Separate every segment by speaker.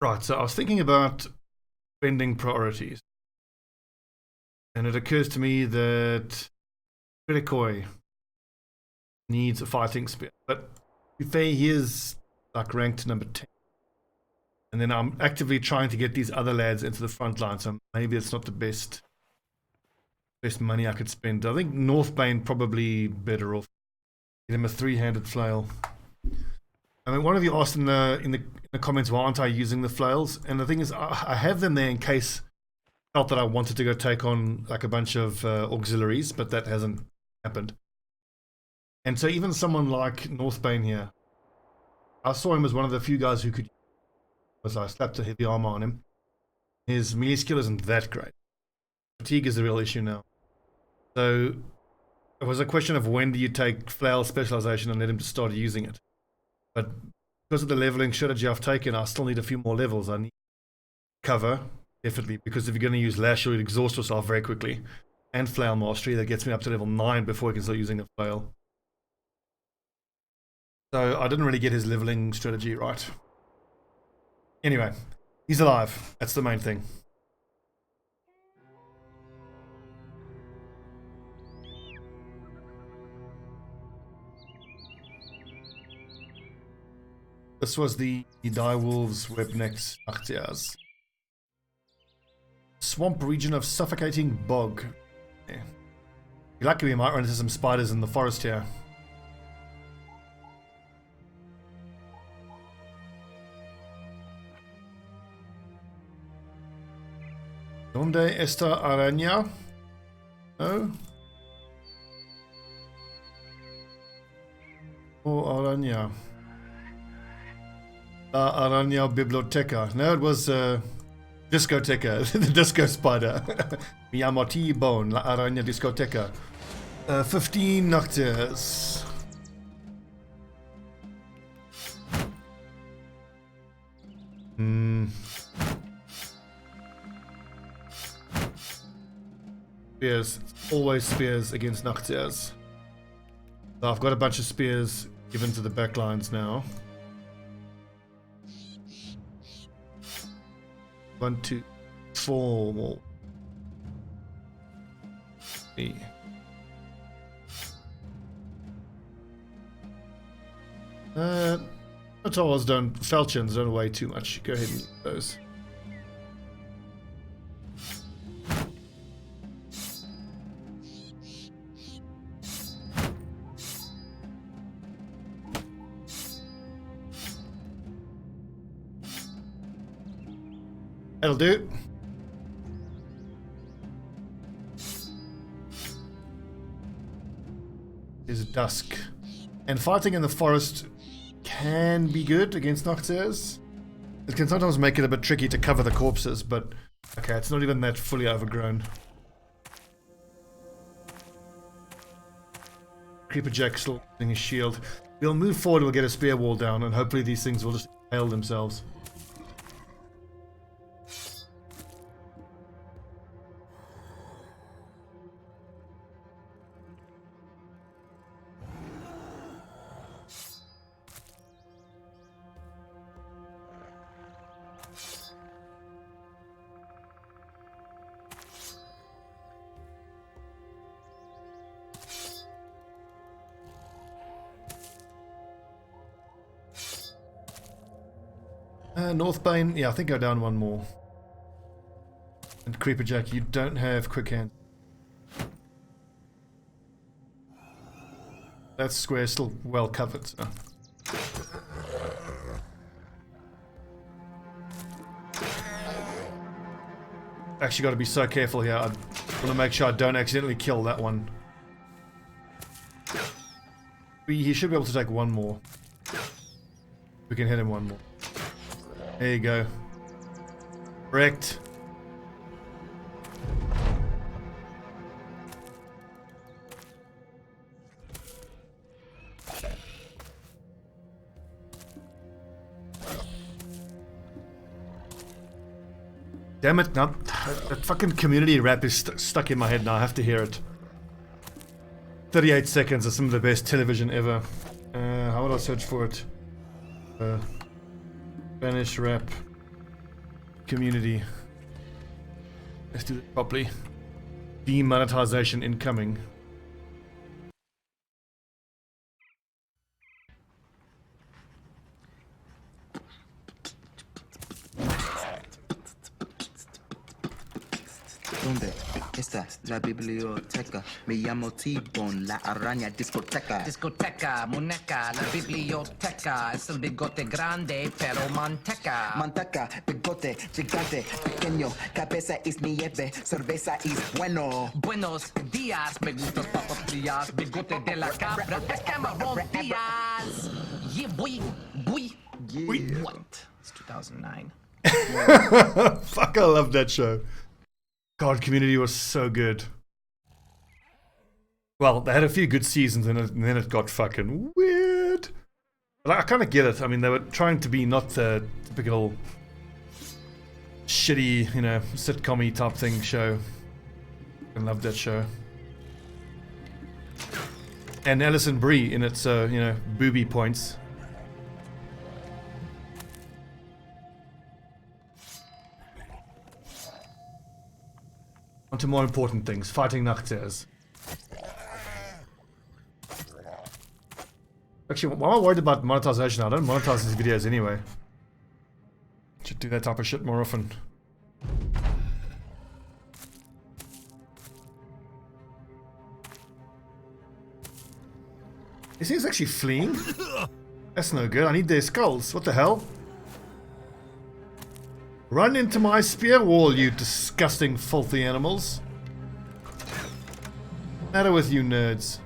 Speaker 1: Right, so I was thinking about spending priorities. And it occurs to me that Kritikoi needs a fighting spear. But he is like ranked number 10. And then I'm actively trying to get these other lads into the front line, so maybe it's not the best money I could spend. I think Northbane probably better off. Get him a 3-handed flail. I mean, one of you asked in the comments, why aren't I using the flails? And the thing is, I have them there in case I felt that I wanted to go take on like a bunch of auxiliaries, but that hasn't happened. And so even someone like Northbane here, I saw him as one of the few guys who could. Was I slapped a heavy armor on him. His melee skill isn't that great. Fatigue is the real issue now. So it was a question of when do you take flail specialization and let him to start using it. But because of the leveling strategy I've taken, I still need a few more levels. I need cover, definitely, because if you're going to use lash, you'll exhaust yourself very quickly. And flail mastery, that gets me up to level 9 before I can start using a flail. So I didn't really get his leveling strategy right. Anyway, he's alive. That's the main thing. This was the Direwolves Webnex Nachzehrer. Swamp region of suffocating bog. Yeah. You're lucky we might run into some spiders in the forest here. Donde esta araña? No? Oh, araña. La araña biblioteca. No, it was discoteca. The disco spider. Miyamoti bone. La araña discoteca. 15 Nachzehrer. Spears. Always spears against Nachzehrer. So I've got a bunch of spears given to the backlines now. 1, 2, 4 more. 3. Falchions don't weigh too much. Go ahead and use those. That'll do. There's dusk. And fighting in the forest can be good against Nachzehrer. It can sometimes make it a bit tricky to cover the corpses, but okay, it's not even that fully overgrown. Creeper Jack still using his shield. We'll move forward, we'll get a spear wall down, and hopefully these things will just impale themselves. Northbane, yeah, I think go down one more. And Creeper Jack, you don't have quick hand. That square's still well covered. So. Actually got to be so careful here. I want to make sure I don't accidentally kill that one. He should be able to take one more. We can hit him one more. There you go. Wrecked. Damn it, now that fucking community rap is stuck in my head now. I have to hear it. 38 seconds is some of the best television ever. How would I search for it? Spanish rap. community. Let's do it properly. Demonetization incoming.
Speaker 2: ¿Dónde está la biblioteca? Me llamo T-Bone, la araña discoteca.
Speaker 3: Discoteca, muñeca, la biblioteca. Es el bigote grande, pero manteca.
Speaker 2: Manteca, bigote, gigante, pequeño. Cabeza es nieve, cerveza es bueno.
Speaker 3: Buenos días, me gustan las papas frías. Bigote de la cabra, es Cameron Díaz. Yeah, boy.
Speaker 2: Yeah.
Speaker 3: What? It's 2009.
Speaker 1: Fuck, I love that show. God, Community was so good. Well, they had a few good seasons and then it got fucking weird. But I kind of get it. I mean, they were trying to be not the typical shitty, you know, sitcom-y type thing show. I love that show. And Alison Brie in it, so, you know, booby points. On to more important things, fighting Nachzehrs. Actually, why am I worried about monetization? I don't monetize these videos anyway. Should do that type of shit more often. This thing's actually fleeing? That's no good, I need their skulls. What the hell? Run into my spear wall, you disgusting, filthy animals. What's the matter with you nerds?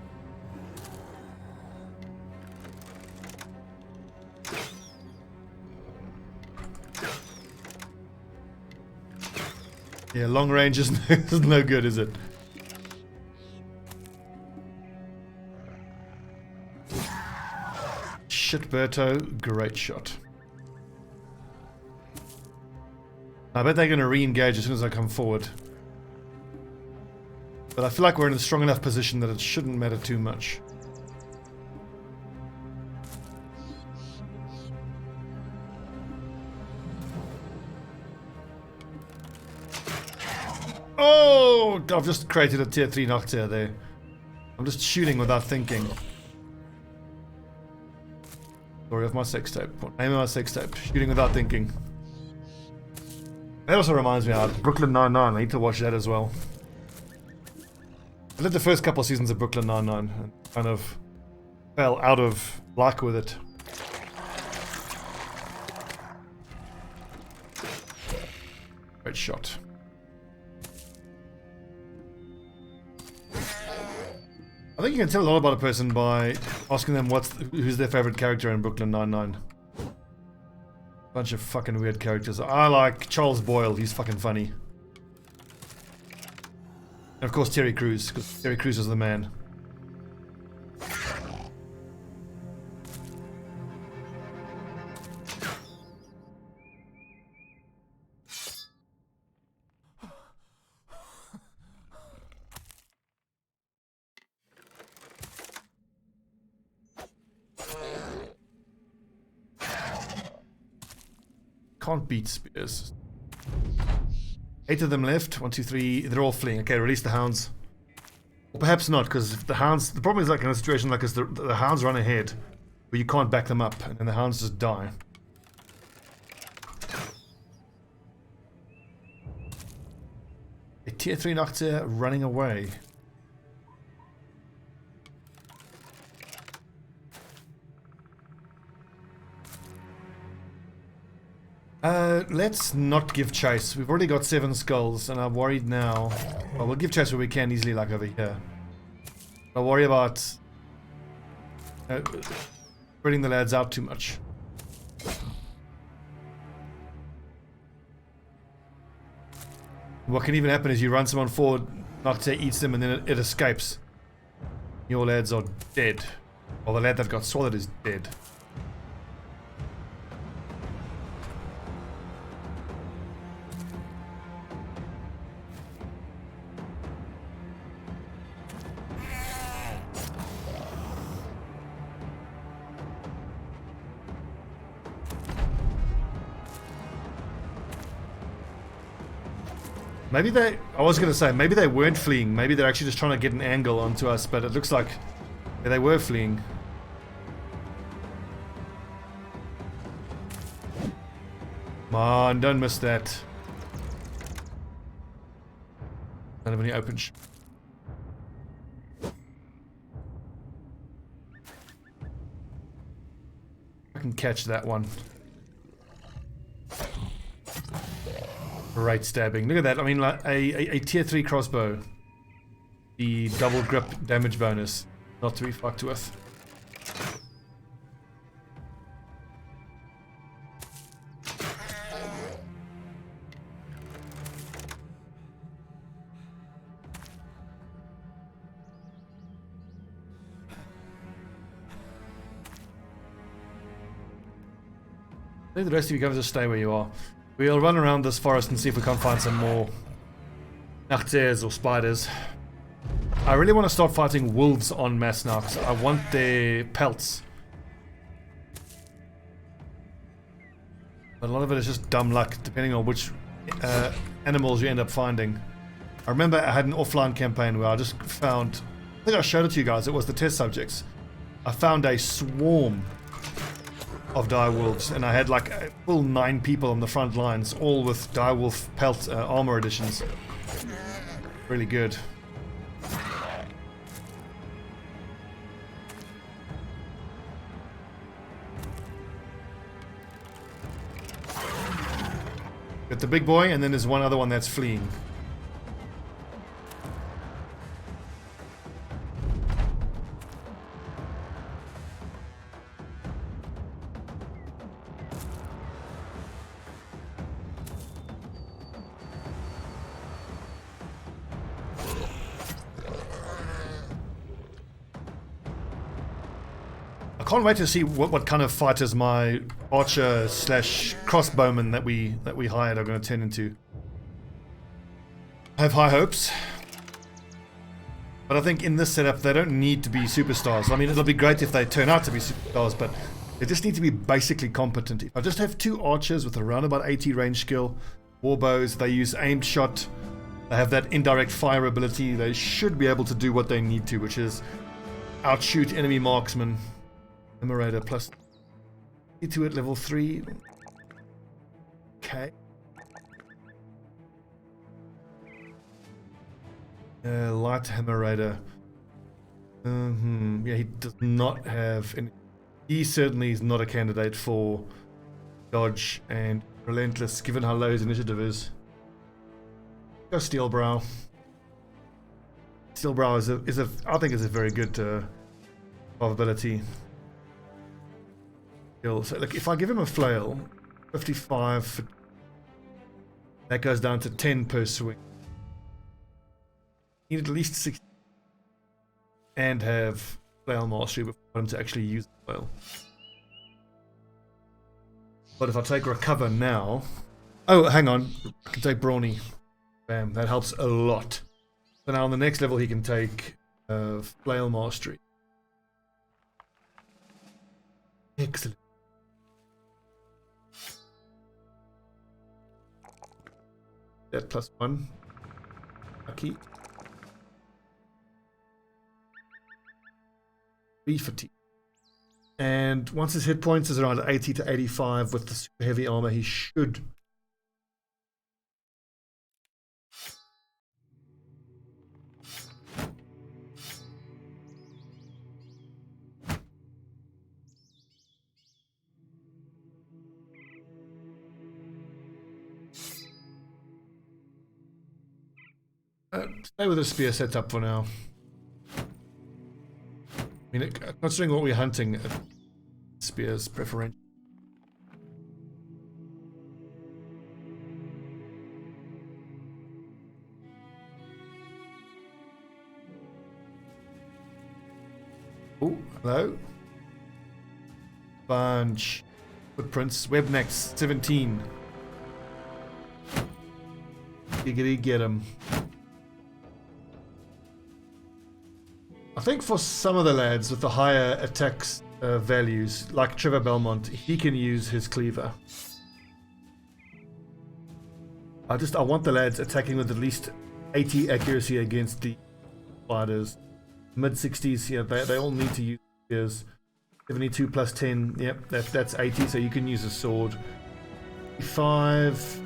Speaker 1: Yeah, long range is no good, is it? Shit, Berto, great shot. I bet they're going to re-engage as soon as I come forward. But I feel like we're in a strong enough position that it shouldn't matter too much. Oh! I've just created a tier 3 Nachzehrer there. I'm just shooting without thinking. Story of my sex tape. Name of my sex tape. Shooting without thinking. That also reminds me of Brooklyn Nine-Nine. I need to watch that as well. I did the first couple of seasons of Brooklyn Nine-Nine and kind of fell out of luck with it. Great shot. I think you can tell a lot about a person by asking them who's their favorite character in Brooklyn Nine-Nine. Bunch of fucking weird characters. I like Charles Boyle, he's fucking funny. And of course Terry Crews, because Terry Crews is the man. Can't beat spears. 8 of them left. 1, 2, 3. They're all fleeing. Okay, release the hounds. Or perhaps not, because if the hounds... The problem is like in a situation like this, the hounds run ahead, but you can't back them up, and then the hounds just die. A tier 3 Nachzehrer running away. Let's not give chase. We've already got 7 skulls, and I'm worried now. Well, we'll give chase where we can easily, like over here. I'll worry about spreading the lads out too much. What can even happen is you run someone forward, Nachzehrer eats them, and then it escapes. Your lads are dead. Or the lad that got swallowed is dead. Maybe they... I was going to say, maybe they weren't fleeing. Maybe they're actually just trying to get an angle onto us, but it looks like they were fleeing. Come on, don't miss that. Don't have any open I can catch that one. Great stabbing. Look at that. I mean, like a tier 3 crossbow. The double grip damage bonus. Not to be fucked with. I think the rest of you guys just stay where you are. We'll run around this forest and see if we can't find some more Nachzehers or spiders. I really want to start fighting wolves on Masnachs. I want their pelts. But a lot of it is just dumb luck, depending on which animals you end up finding. I remember I had an offline campaign where I just found... I think I showed it to you guys. It was the test subjects. I found a swarm of direwolves, and I had like a full 9 people on the front lines, all with direwolf pelt armor editions. Really good. Got the big boy, and then there's one other one that's fleeing. I can't wait to see what kind of fighters my archer slash crossbowmen that we hired are going to turn into. I have high hopes, but I think in this setup they don't need to be superstars. I mean, it'll be great if they turn out to be superstars, but they just need to be basically competent. If I just have 2 archers with around about 80 range skill, warbows, they use aimed shot, they have that indirect fire ability, they should be able to do what they need to, which is outshoot enemy marksmen. Emerator plus 2 at level 3. Okay. Light Hemerator. Yeah, he does not have any. He certainly is not a candidate for dodge and relentless, given how low his initiative is. Go Steelbrow. Steelbrow is a I think is a very good ability. So look, if I give him a flail, 55, that goes down to 10 per swing. Need at least 60 and have flail mastery before him to actually use the flail. But if I take recover now, oh, hang on, I can take brawny. Bam, that helps a lot. So now on the next level he can take flail mastery. Excellent. That +1. Lucky. 3 fatigue. And once his hit points is around 80 to 85 with the super heavy armor, he should. Stay with the spear setup for now. I mean, considering what we're hunting, spears preferential. Oh, hello. Bunch. Footprints. Webnecks. 17. Giggity get him. I think for some of the lads with the higher attacks values, like Trevor Belmont, he can use his cleaver. I want the lads attacking with at least 80 accuracy against the fighters. Mid 60s, yeah, they all need to use spears. 72 plus 10, yep, that's 80, so you can use a sword. 5,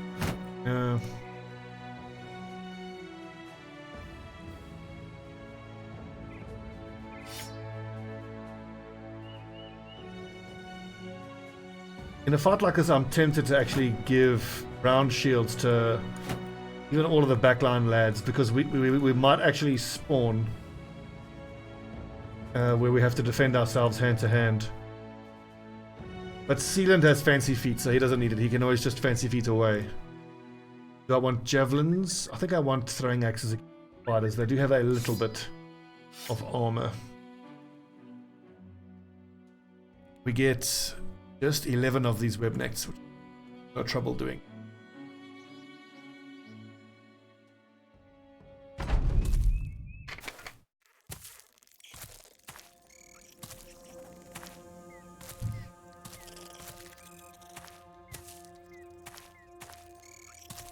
Speaker 1: in a fight like this, I'm tempted to actually give round shields to even all of the backline lads, because we might actually spawn where we have to defend ourselves hand to hand. But Sealand has fancy feet, so he doesn't need it. He can always just fancy feet away. Do I want javelins? I think I want throwing axes against fighters. They do have a little bit of armor. We get just 11 of these web nets, which no trouble doing.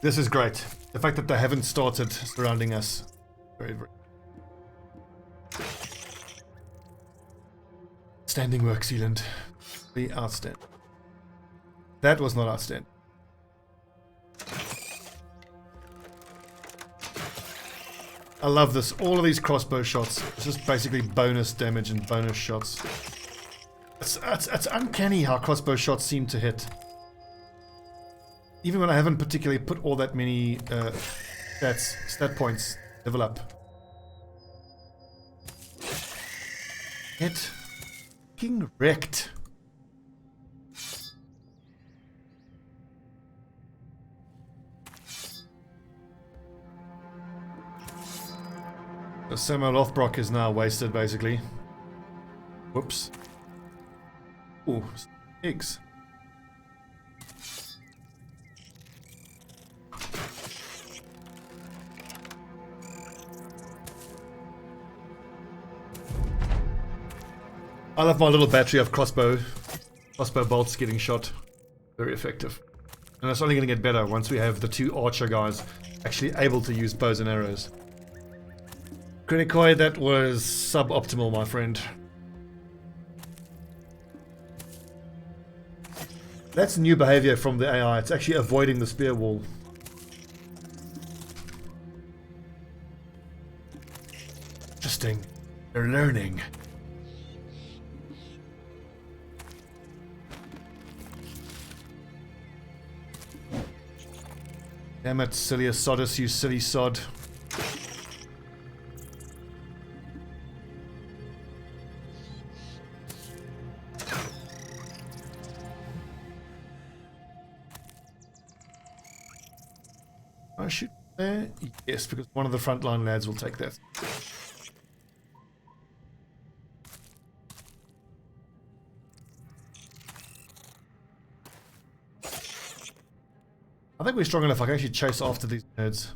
Speaker 1: This is great. The fact that they haven't started surrounding us. Very, very. Outstanding work, Sealand. Really outstanding. That was not outstanding. I love this. All of these crossbow shots. It's just basically bonus damage and bonus shots. It's uncanny how crossbow shots seem to hit. Even when I haven't particularly put all that many stat points level up. Get fucking wrecked. So Samuel Lothbrok is now wasted, basically. Whoops. Ooh, eggs. I love my little battery of crossbow bolts getting shot. Very effective. And it's only going to get better once we have the 2 archer guys actually able to use bows and arrows. Krinikoi, that was suboptimal, my friend. That's new behavior from the AI. It's actually avoiding the spear wall. Interesting. They're learning. Damn it, silly Sodus, you silly sod. I shoot there? Yes, because one of the frontline lads will take that. I think we're strong enough I can actually chase after these nerds.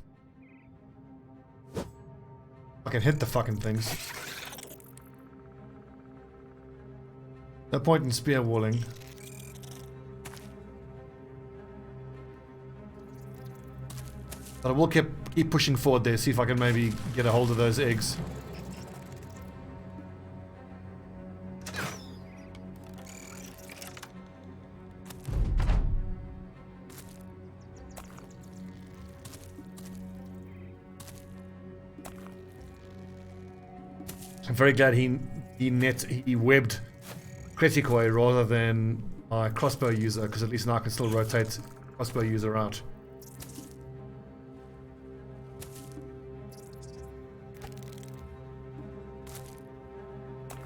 Speaker 1: I can hit the fucking things. No point in spear walling. But I will keep pushing forward there, see if I can maybe get a hold of those eggs. I'm very glad he webbed Kritikoi rather than my crossbow user, because at least now I can still rotate crossbow user out.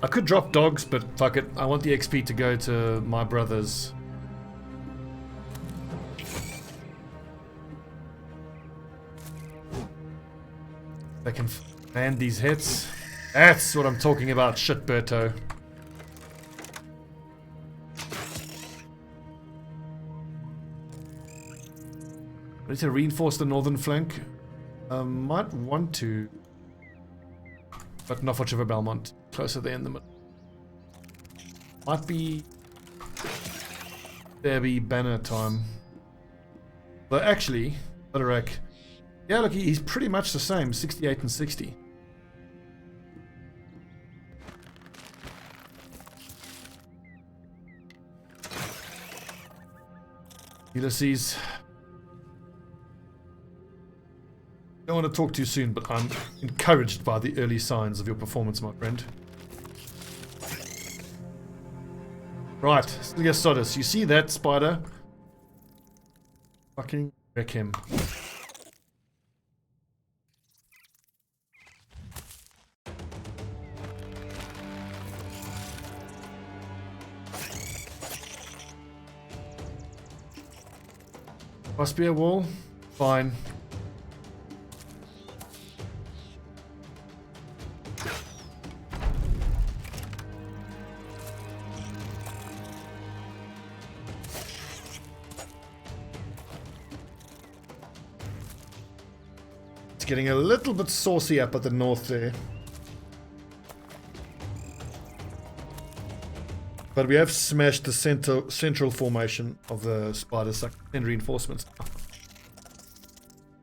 Speaker 1: I could drop dogs, but fuck it. I want the XP to go to my brothers. They can land these hits. That's what I'm talking about, shit, Berto. Ready to reinforce the northern flank? Might want to. But not for Trevor Belmont. Closer there in the middle. Might be Derby banner time. But actually, Odorak. Yeah, look, he's pretty much the same, 68 and 60. Ulysses. Don't want to talk too soon, but I'm encouraged by the early signs of your performance, my friend. Right, Sodus, you see that spider? Fucking wreck him. Must be a wall? Fine. It's getting a little bit saucy up at the north there. But we have smashed the central formation of the spiders, like 10 reinforcements.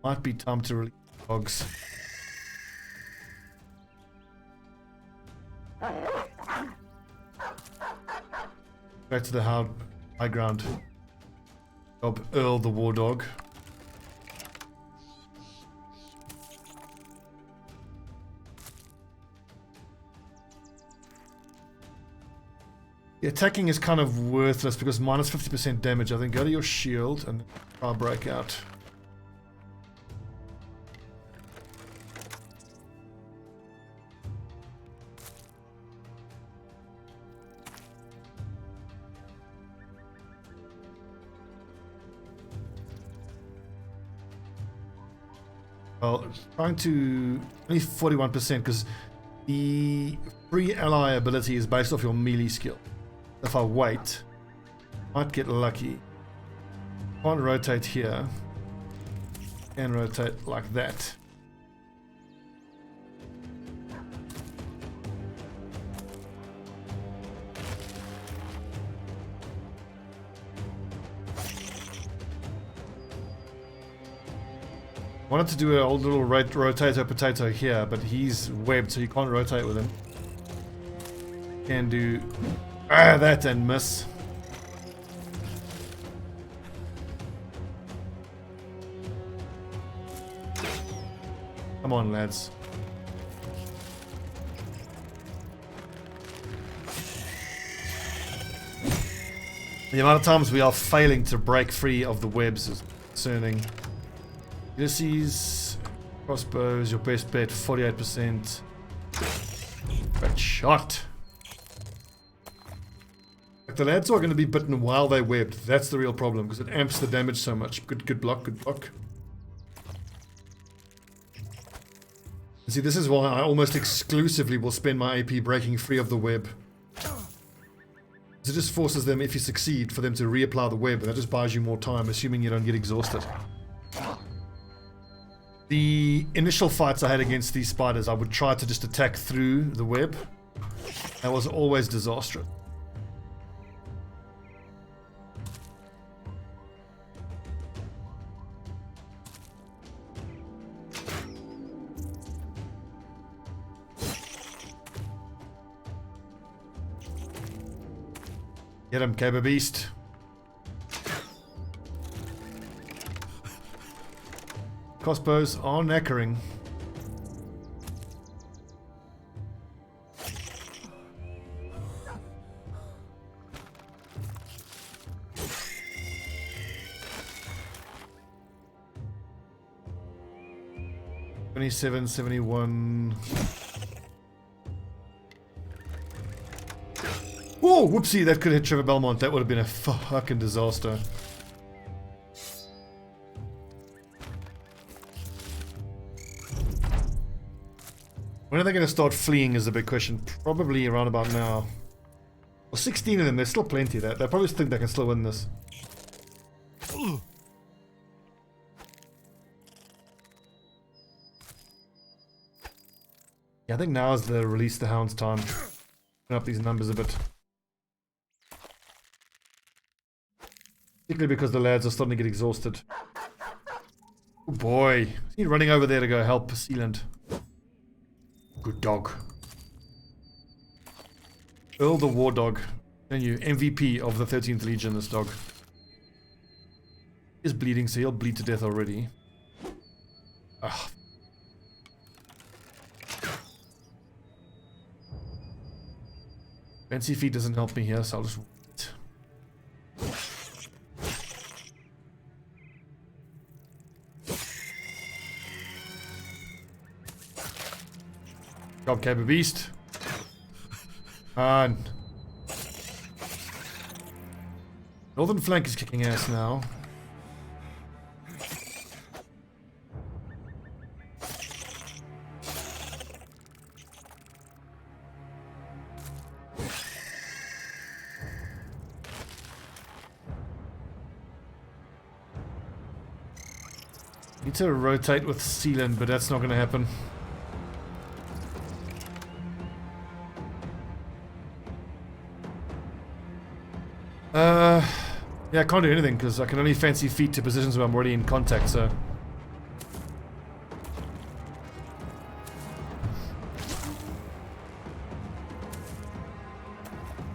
Speaker 1: Might be time to release dogs. Back to the high ground. Job Earl the War Dog. The attacking is kind of worthless because minus 50% damage. I think go to your shield and try break out. Well, trying to only 41% because the free ally ability is based off your melee skill. If I wait, might get lucky. Can't rotate here. Can rotate like that. Wanted to do an old little rotator potato here, but he's webbed, so you can't rotate with him. Can do that and miss. Come on, lads. The amount of times we are failing to break free of the webs is concerning. Ulysses, crossbows, your best bet, 48%. Great shot. The lads are going to be bitten while they're webbed. That's the real problem because it amps the damage so much. Good block, good block. See, this is why I almost exclusively will spend my AP breaking free of the web. It just forces them, if you succeed, for them to reapply the web, and that just buys you more time, assuming you don't get exhausted. The initial fights I had against these spiders, I would try to just attack through the web. That was always disastrous. Get him, Caber Beast. Crossbows are knackering. $27, $71. Whoa, whoopsie, that could hit Trevor Belmont. That would have been a fucking disaster. When are they going to start fleeing is the big question. Probably around about now. Well, 16 of them, there's still plenty there. They probably think they can still win this. Yeah, I think now is the release the hounds time. Turn up these numbers a bit. Particularly because the lads are starting to get exhausted. Oh boy. Is he running over there to go help Sealand? Good dog. Earl the War Dog. And you, MVP of the 13th Legion, this dog. He's bleeding, so he'll bleed to death already. Ugh. Fancy feet doesn't help me here, so I'll just wait. Job, Caber Beast. On. Northern flank is kicking ass now. Need to rotate with Sealand, but that's not going to happen. Yeah, I can't do anything because I can only fancy feet to positions where I'm already in contact, so.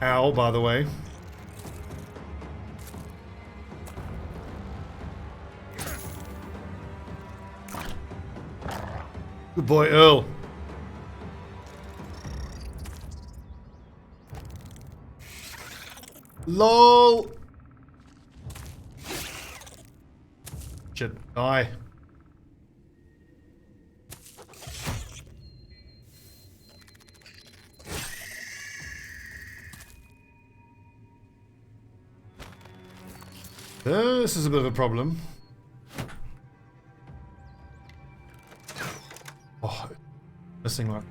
Speaker 1: Ow, by the way. Good boy, Earl. LOL. Shit, die. This is a bit of a problem. Oh, missing one.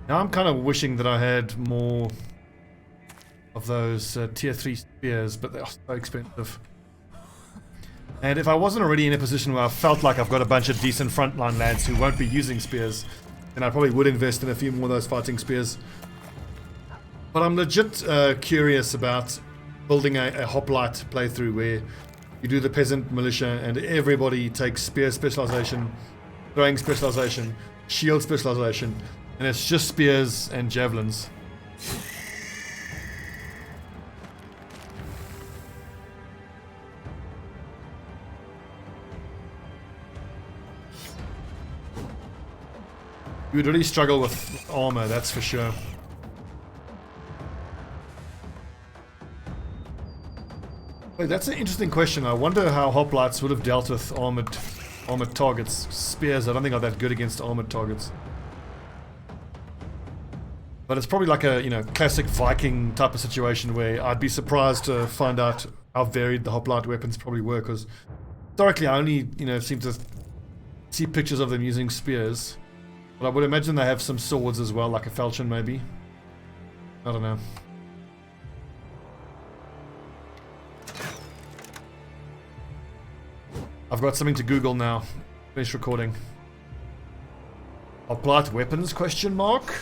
Speaker 1: Now I'm kind of wishing that I had more of those tier 3 spears, but they're so expensive. And if I wasn't already in a position where I felt like I've got a bunch of decent frontline lads who won't be using spears, then I probably would invest in a few more of those fighting spears. But I'm legit curious about building a hoplite playthrough where you do the Peasant Militia and everybody takes spear specialization, throwing specialization, shield specialization, and it's just spears and javelins. You would really struggle with armor, that's for sure. Wait, that's an interesting question. I wonder how hoplites would have dealt with armored targets. Spears, I don't think are that good against armored targets. But it's probably like a, you know, classic Viking type of situation where I'd be surprised to find out how varied the hoplite weapons probably were, because historically I only, you know, seem to see pictures of them using spears. But I would imagine they have some swords as well, like a falchion maybe. I don't know. I've got something to Google now. Finish recording. Hoplite weapons, question mark?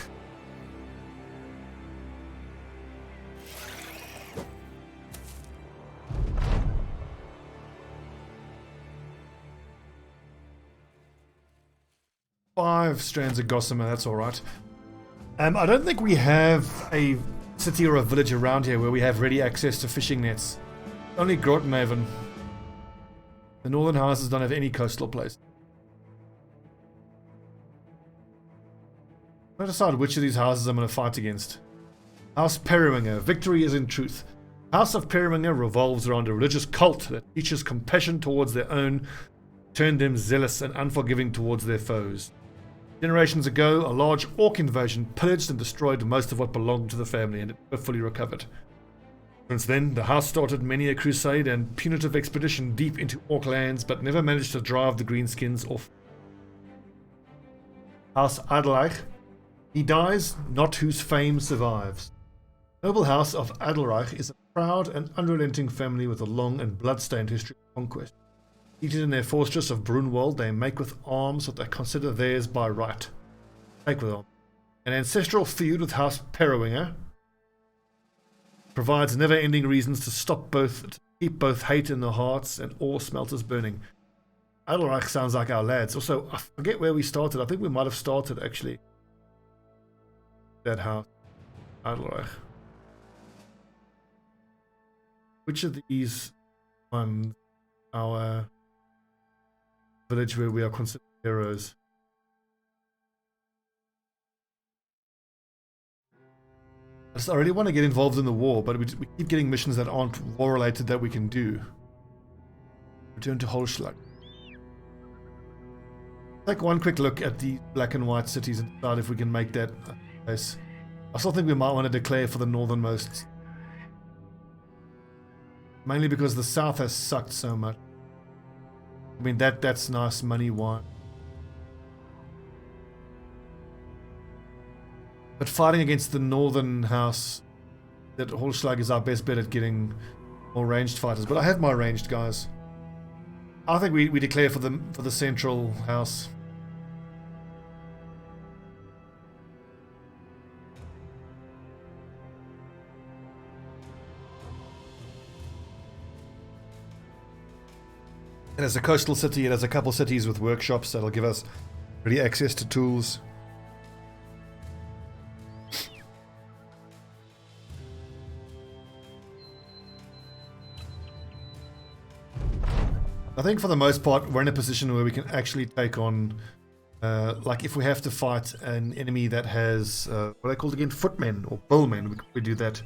Speaker 1: Five strands of gossamer, that's alright. I don't think we have a city or a village around here where we have ready access to fishing nets. Only Grotenhaven. The northern houses don't have any coastal place. I'll decide which of these houses I'm going to fight against. House Periwinger. Victory is in truth. House of Periwinger revolves around a religious cult that teaches compassion towards their own, turned them zealous and unforgiving towards their foes. Generations ago, a large orc invasion pillaged and destroyed most of what belonged to the family, and it never fully recovered. Since then, the house started many a crusade and punitive expedition deep into orc lands, but never managed to drive the greenskins off. House Adelreich. He dies, not whose fame survives. The noble house of Adelreich is a Proud and unrelenting family with a long and blood-stained history of conquest. Seated in their fortress of Brunwald, they make with arms what they consider theirs by right. Make with arms. An ancestral feud with House Periwinger provides never-ending reasons to keep both hate in their hearts and ore smelters burning. Adelreich sounds like our lads. Also, I forget where we started. I think we might have started, actually. That house. Adelreich. Which of these ones our village where we are considered heroes? I really want to get involved in the war, but we keep getting missions that aren't war-related that we can do. Return to Holschlag. Take one quick look at the black and white cities and decide if we can make that a place. I still think we might want to declare for the northernmost. Mainly because the south has sucked so much. I mean, that's nice money-wise. But fighting against the northern house, that Holschlag is our best bet at getting more ranged fighters. But I have my ranged guys. I think we declare for the central house. And as a coastal city, it has a couple cities with workshops that'll give us ready access to tools. I think for the most part, we're in a position where we can actually take on, like if we have to fight an enemy that has, what are they called again? Footmen or bowmen, we do that.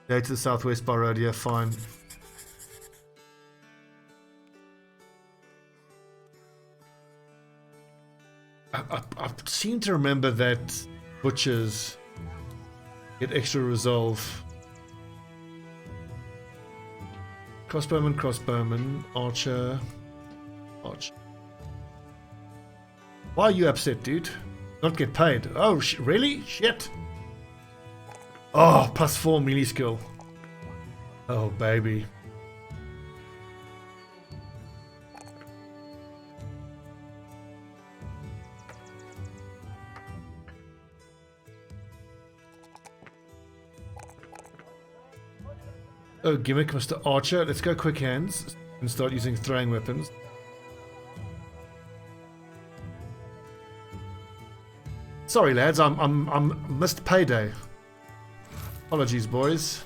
Speaker 1: Go to the southwest by road, yeah, fine. I seem to remember that butchers get extra resolve. Crossbowman, archer. Why are you upset, dude? Not get paid. Oh, really? Shit. Oh, +4 melee skill. Oh, baby. Oh, gimmick, Mr. Archer. Let's go quick hands and start using throwing weapons. Sorry, lads. I'm missed payday. Apologies, boys.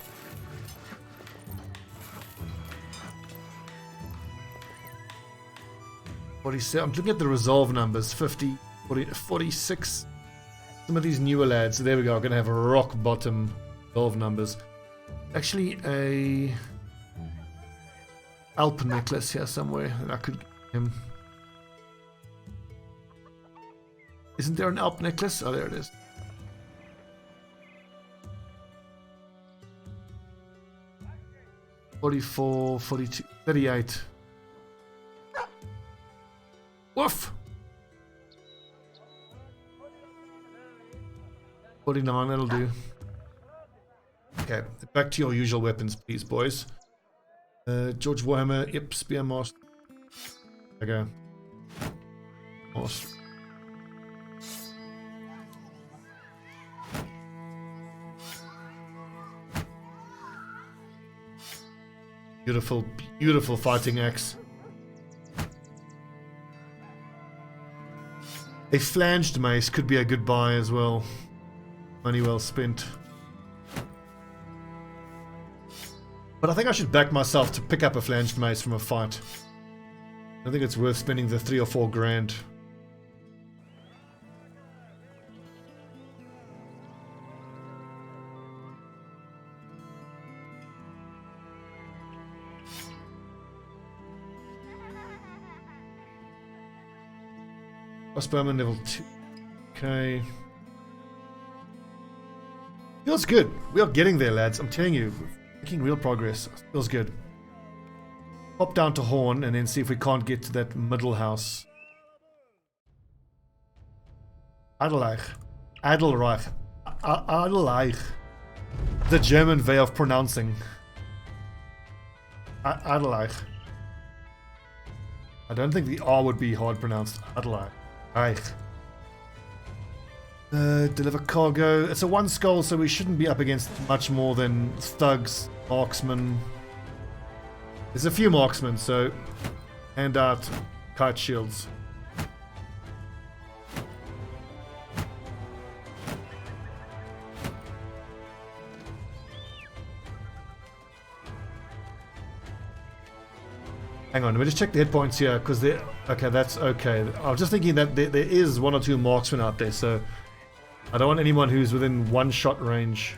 Speaker 1: I'm looking at the resolve numbers. 50, 40, 46. Some of these newer lads. There we go. I'm going to have rock bottom resolve numbers. Actually, a Alp necklace here somewhere that I could get him. Isn't there an Alp necklace? Oh, there it is. $44, $42, $38. Woof! 49, that'll do. Okay, back to your usual weapons, please, boys. George Warhammer, yep, Spearmaster. Okay. Awesome. Beautiful, beautiful fighting axe. A flanged mace could be a good buy as well. Money well spent. But I think I should back myself to pick up a flanged mace from a fight. I think it's worth spending the 3 or 4 grand. Crossbowman level 2. Okay. Feels good. We are getting there, lads. I'm telling you. Making real progress. Feels good. Pop down to Horn and then see if we can't get to that middle house. Adelreich. Adelreich. Adelreich. The German way of pronouncing. Adelaide. I don't think the R would be hard pronounced. Adelaide. Aye. Deliver cargo. It's a 1 skull, so we shouldn't be up against much more than thugs, marksmen. There's a few marksmen, so hand out kite shields. Hang on, let me just check the hit points here, because they... Okay, that's okay. I was just thinking that there is 1 or 2 marksmen out there, so... I don't want anyone who's within 1 shot range.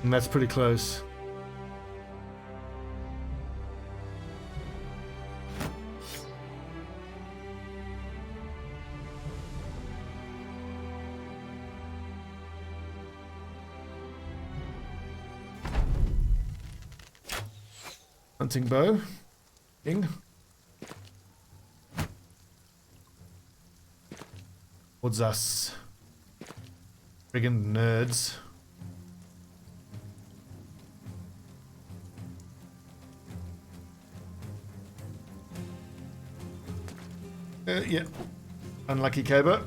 Speaker 1: And that's pretty close. Hunting bow. Ding. What's us? Friggin' nerds. Yeah. Unlucky Cabo.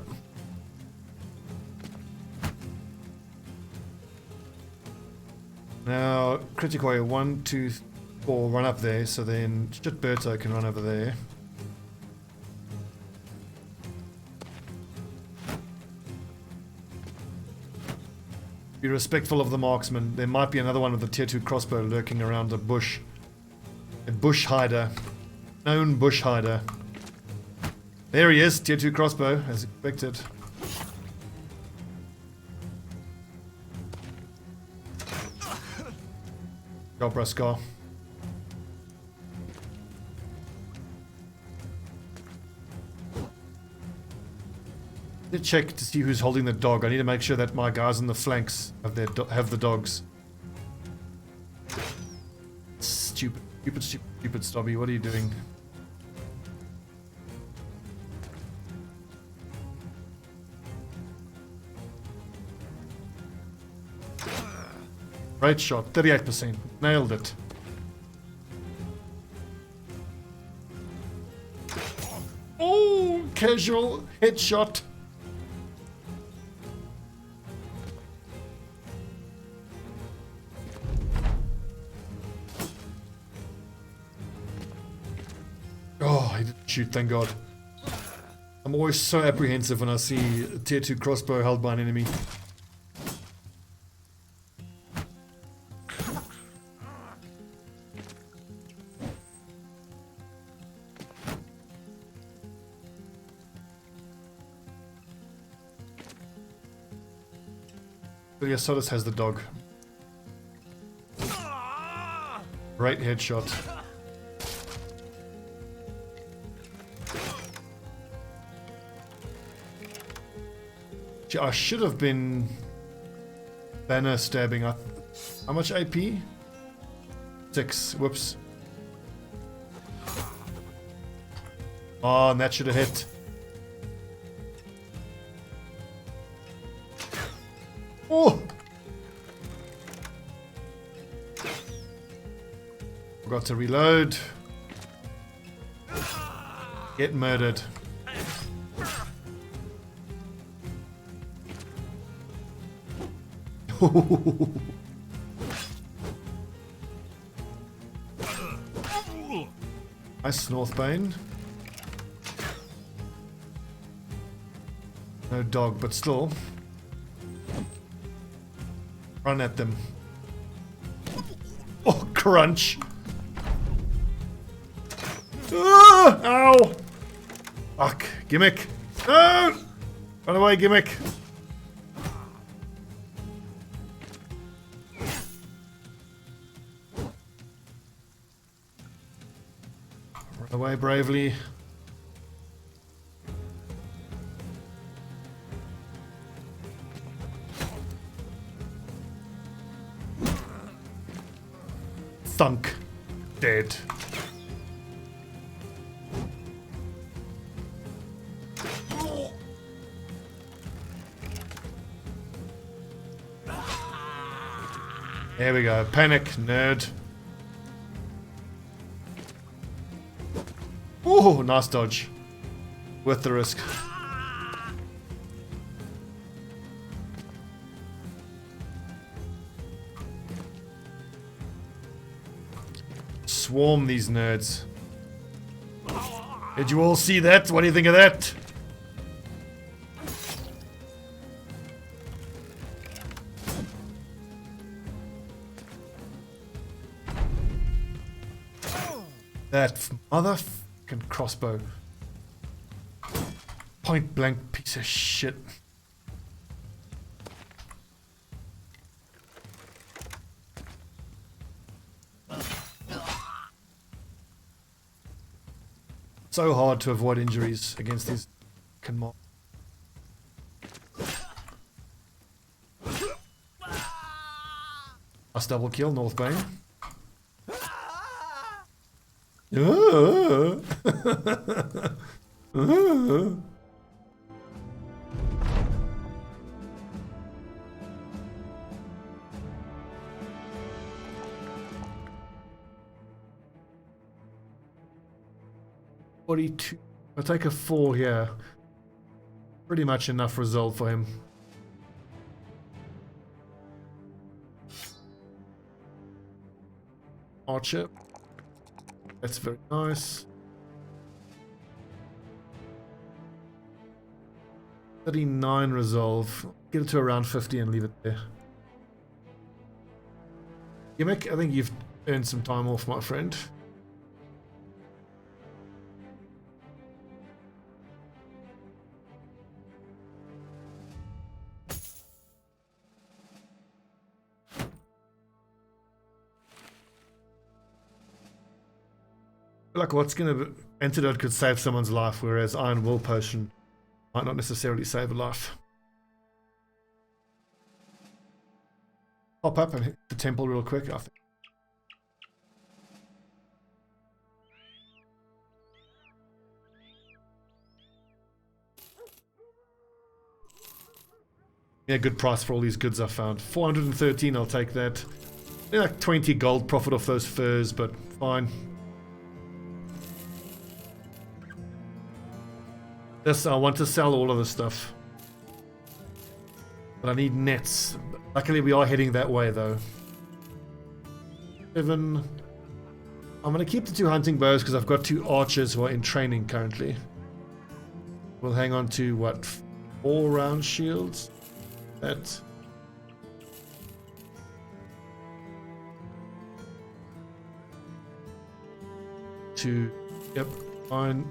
Speaker 1: Now, critical 1, 2, 4 run up there, so then Berto can run over there. Be respectful of the marksman. There might be another one with a tier 2 crossbow lurking around a bush. A bush hider. Known bush hider. There he is, tier 2 crossbow, as expected. Job, Rascar. Need to check to see who's holding the dog. I need to make sure that my guys on the flanks have the dogs. Stupid Stobbie. What are you doing? Great shot. 38%. Nailed it. Oh, casual headshot. Oh, he didn't shoot, thank God. I'm always so apprehensive when I see a tier 2 crossbow held by an enemy. Sodus has the dog. Great headshot. I should have been banner stabbing. How much AP? 6. Whoops. Oh, and that should have hit. Oh! Forgot to reload. Get murdered. Nice, Northbane. No dog, but still. Run at them. Oh, crunch. Ah, ow. Fuck. Gimmick. No! Run away, Gimmick. Run away bravely. Thunk. Dead. There we go. Panic, nerd. Oh, nice dodge. Worth the risk. Swarm these nerds. Did you all see that? What do you think of that? That motherfucking crossbow. Point blank piece of shit. So hard to avoid injuries against these fucking mobs. Last double kill, North Bane. $42. I'll take a 4 here. Pretty much enough result for him. Archer. That's very nice. 39 resolve. Get it to around 50 and leave it there. Gimmick, I think you've earned some time off, my friend. Like what's gonna antidote could save someone's life, whereas iron will potion might not necessarily save a life. Pop up and hit the temple real quick, I think. Yeah, good price for all these goods I found. 413, I'll take that. They're like 20 gold profit off those furs, but fine. This, I want to sell all of this stuff. But I need nets. Luckily we are heading that way though. 7. I'm going to keep the 2 hunting bows because I've got 2 archers who are in training currently. We'll hang on to what? 4 round shields? That. Two. Yep. Fine.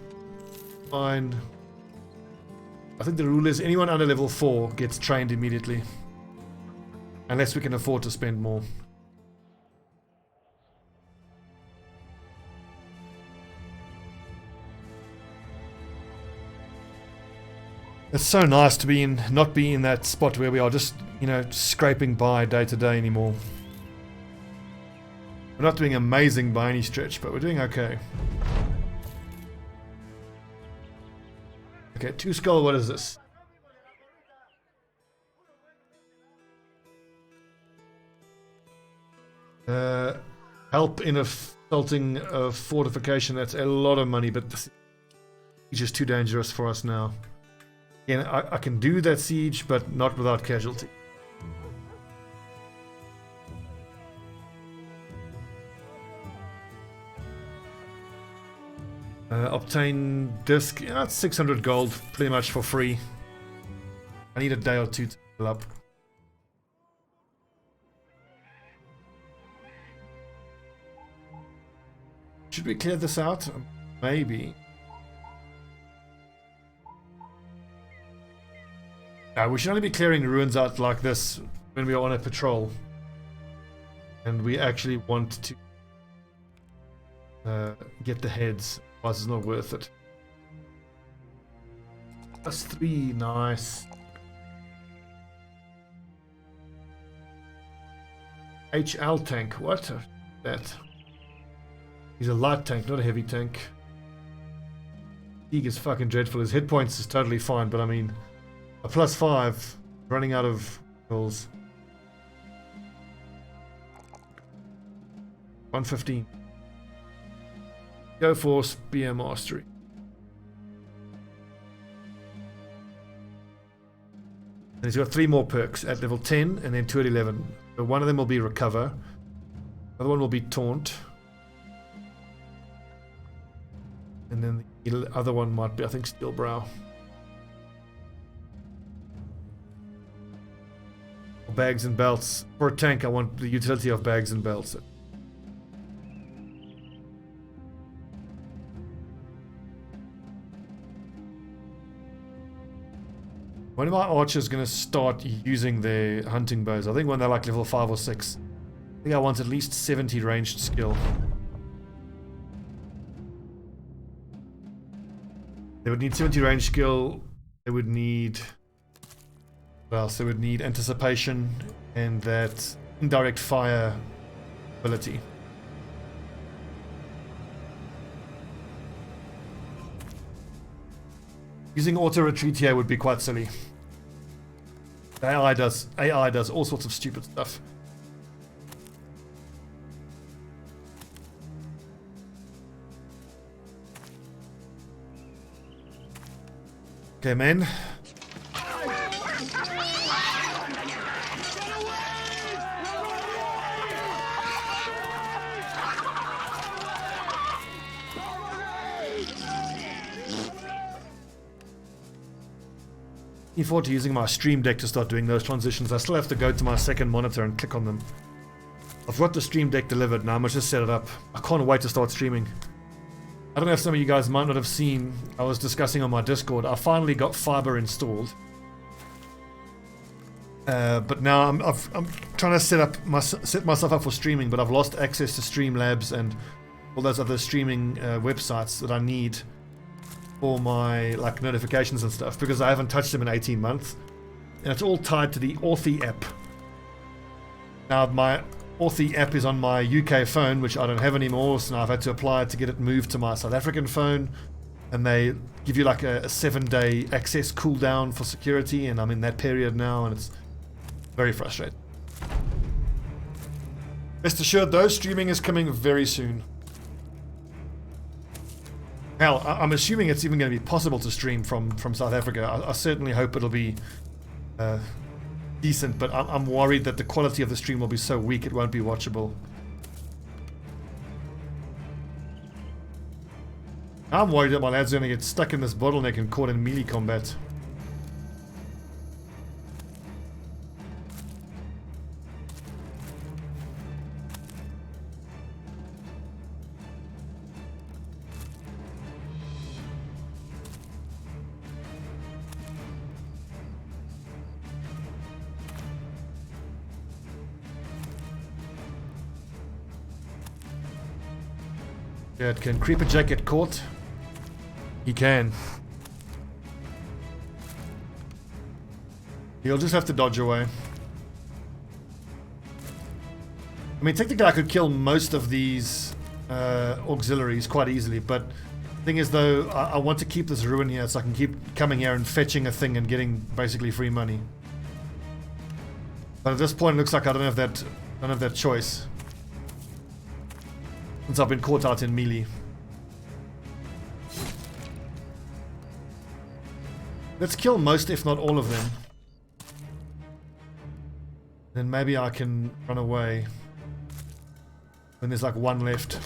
Speaker 1: Fine. I think the rule is anyone under level 4 gets trained immediately. Unless we can afford to spend more. It's so nice to be in, not be in that spot where we are just, you know, scraping by day to day anymore. We're not doing amazing by any stretch, but we're doing okay. Okay, 2 skull, what is this? Help in assaulting a fortification. That's a lot of money, but this is just too dangerous for us now. Again, I can do that siege, but not without casualty. Obtain disc. Yeah, it's 600 gold, pretty much for free. I need a day or 2 to fill up. Should we clear this out? Maybe. No, we should only be clearing ruins out like this when we are on a patrol. And we actually want to get the heads. Otherwise it's not worth it. +3, nice. HL tank, what? That. He's a light tank, not a heavy tank. Fatigue is fucking dreadful. His hit points is totally fine, but I mean, a +5, running out of rolls. 115. Go for Spear Mastery. And he's got 3 more perks at level 10 and then 2 at 11. So one of them will be Recover. The other one will be Taunt. And then the other one might be, I think, Steel Brow. Bags and belts. For a tank, I want the utility of bags and belts. When are my archers going to start using their hunting bows? I think when they're like level 5 or 6. I think I want at least 70 ranged skill. They would need 70 range skill. They would need... What else? They would need anticipation and that indirect fire ability. Using auto retreat here would be quite silly. The AI does all sorts of stupid stuff. Okay, men. Looking forward to using my Stream Deck to start doing those transitions. I still have to go to my second monitor and click on them. I've got the Stream Deck delivered now, I must just set it up. I can't wait to start streaming. I don't know if some of you guys might not have seen, I was discussing on my Discord, I finally got fiber installed. But now I'm trying to set myself up for streaming, but I've lost access to Streamlabs and all those other streaming websites that I need for my like notifications and stuff, because I haven't touched them in 18 months. And it's all tied to the Authy app. Now my Authy app is on my UK phone, which I don't have anymore, so now I've had to apply to get it moved to my South African phone. And they give you like a 7-day access cooldown for security, and I'm in that period now, and it's very frustrating. Rest assured though, streaming is coming very soon. Hell, I'm assuming it's even going to be possible to stream from South Africa. I certainly hope it'll be decent, but I'm worried that the quality of the stream will be so weak it won't be watchable. I'm worried that my lads are going to get stuck in this bottleneck and caught in melee combat. Yeah, can Creeper Jack get caught? He can. He'll just have to dodge away. I mean, technically I could kill most of these auxiliaries quite easily, but the thing is though, I want to keep this ruin here so I can keep coming here and fetching a thing and getting basically free money. But at this point it looks like I don't have that choice. Since I've been caught out in melee. Let's kill most, if not all of them. Then maybe I can run away. When there's like one left.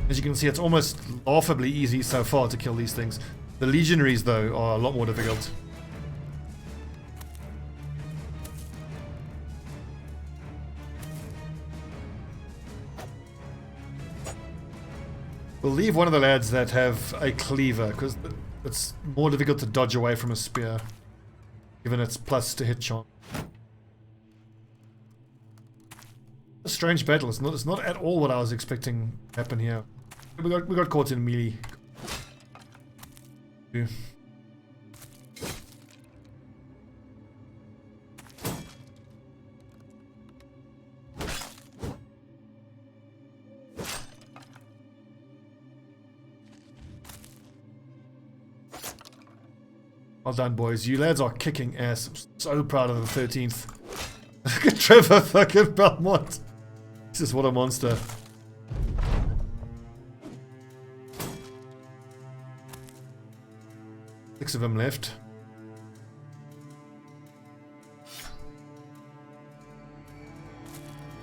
Speaker 1: As you can see, it's almost laughably easy so far to kill these things. The legionaries, though, are a lot more difficult. We'll leave one of the lads that have a cleaver, because it's more difficult to dodge away from a spear, given its plus to hit chance. A strange battle. It's not at all what I was expecting to happen here. We got caught in melee. Well done, boys. You lads are kicking ass. I'm so proud of the 13th. Look at Trevor fucking Belmont. This is what a monster. Six of them left.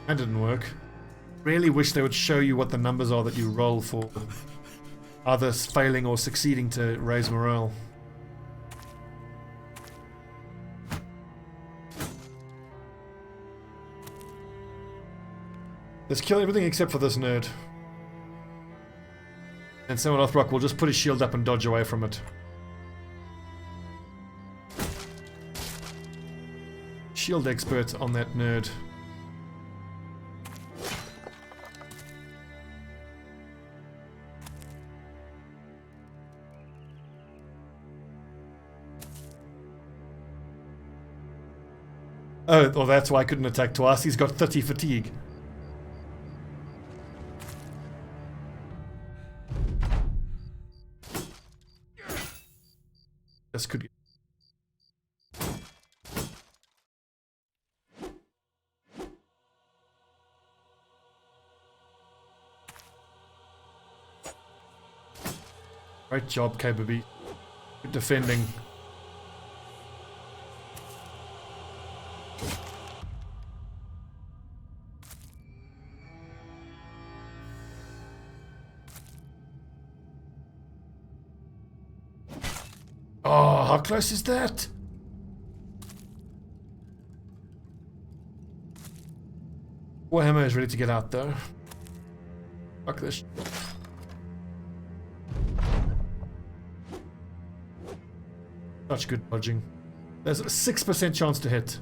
Speaker 1: That didn't work. Really wish they would show you what the numbers are that you roll for either failing or succeeding to raise morale. Let's kill everything except for this nerd. And someone Othbrock will just put his shield up and dodge away from it. Shield expert on that nerd. Oh, well, that's why I couldn't attack twice. He's got 30 fatigue. This could get... Great job, KBB. Good defending. Oh, how close is that? Warhammer is ready to get out though. Fuck this. Such good dodging. There's a 6% chance to hit.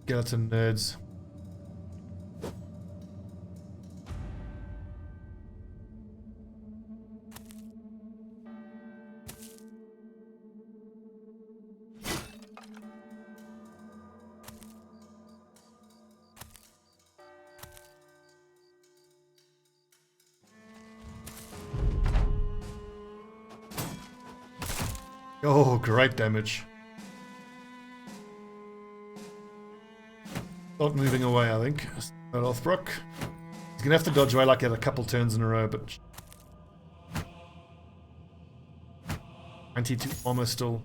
Speaker 1: Skeleton nerds. Oh, great damage. Not moving away, I think. Not Othbrock. He's gonna have to dodge away like at a couple turns in a row, but 92 armor still.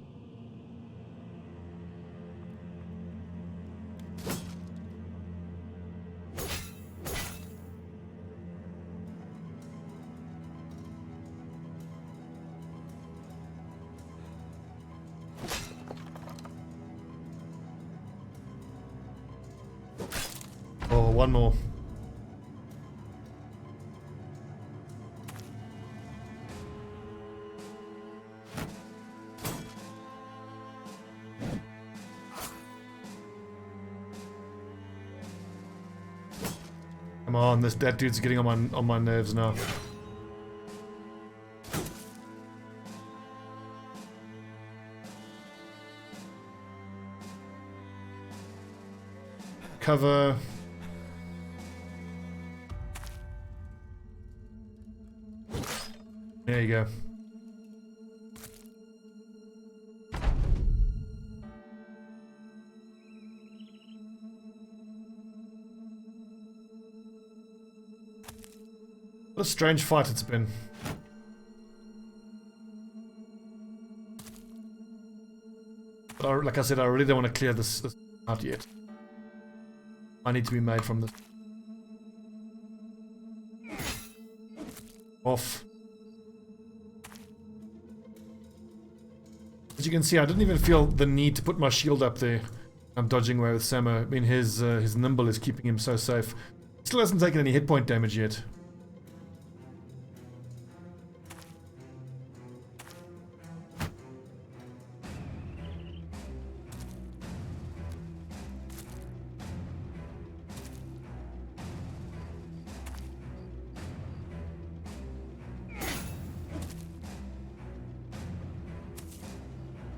Speaker 1: Oh, one more. Come on, that dude's getting on my nerves now. Cover. There you go. What a strange fight it's been. But like I said, I really don't want to clear this out yet. I need to be made from this. Off. As you can see, I didn't even feel the need to put my shield up there. I'm dodging away with Samo. I mean, his nimble is keeping him so safe. Still hasn't taken any hit point damage yet.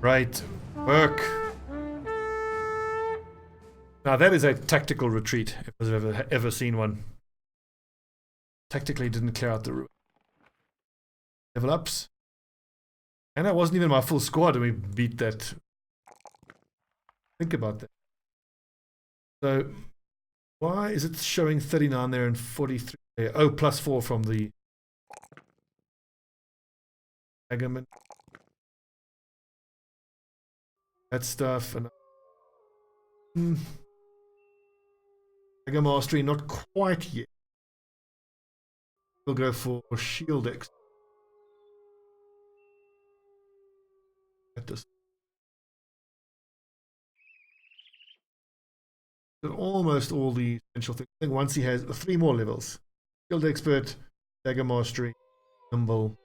Speaker 1: Right, work. Now that is a tactical retreat, if I've ever seen one. Tactically didn't clear out the room. Level ups. And that wasn't even my full squad and we beat that. Think about that. So, why is it showing 39 there and 43 there? Oh, +4 from the Agament. That stuff. And Dagger Mastery, not quite yet. We'll go for Shield X. Almost all the essential things. I think once he has 3 more levels. Shield Expert, Dagger Mastery, Nimble.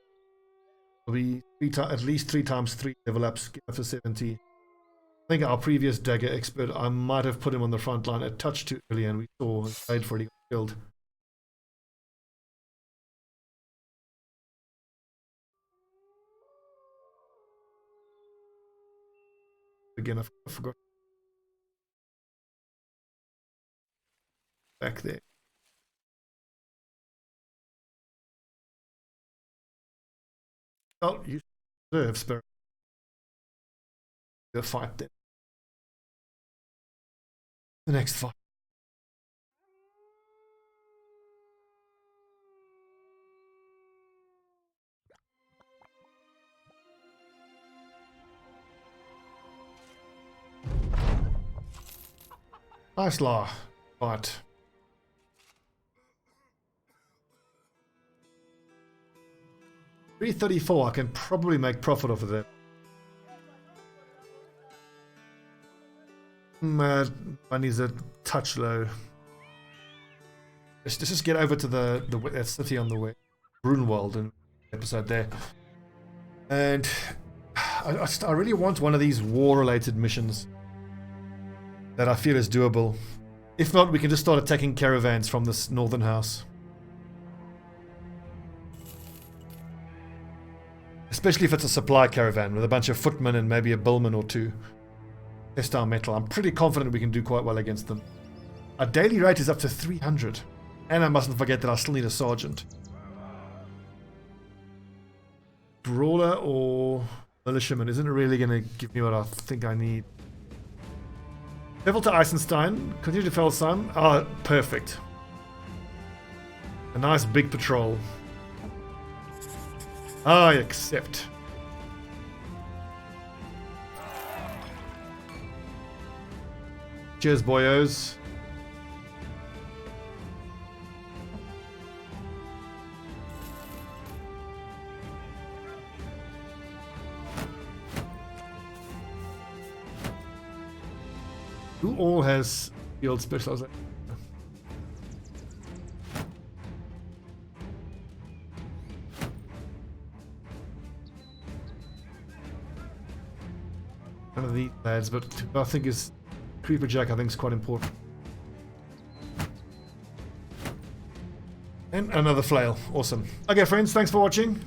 Speaker 1: Will be at least 3 times 3 level ups, get up to 70. I think our previous Dagger Expert, I might have put him on the front line a touch too early and we saw and paid for it, he got killed. Again, I forgot. Back there. Oh, you deserve Spirit. The fight then. The next fight. Nice law. Fight. $334, I can probably make profit off of that. Money's a touch low. Let's just get over to that city on the way. Brunwald and episode there. And I really want one of these war-related missions that I feel is doable. If not, we can just start attacking caravans from this northern house. Especially if it's a supply caravan with a bunch of footmen and maybe a billman or 2. Test our metal. I'm pretty confident we can do quite well against them. Our daily rate is up to 300. And I mustn't forget that I still need a sergeant. Brawler or militiaman isn't really going to give me what I think I need. Level to Eisenstein. Continue to fell some. Ah, perfect. A nice big patrol. I accept. Cheers, boyos. Who all has field specialization? None of these lads, but I think is Creeper Jack. I think is quite important. And another flail. Awesome. Okay, friends, thanks for watching.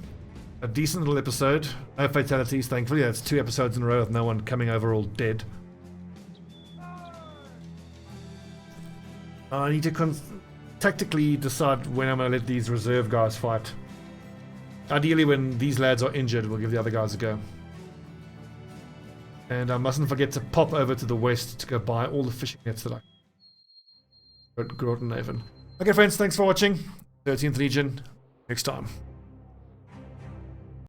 Speaker 1: A decent little episode. No fatalities, thankfully. That's 2 episodes in a row with no one coming over all dead. I need to tactically decide when I'm going to let these reserve guys fight. Ideally, when these lads are injured, we'll give the other guys a go. And I mustn't forget to pop over to the west to go buy all the fishing nets that I got Grotenhaven. Okay, friends, thanks for watching. 13th Legion, next time.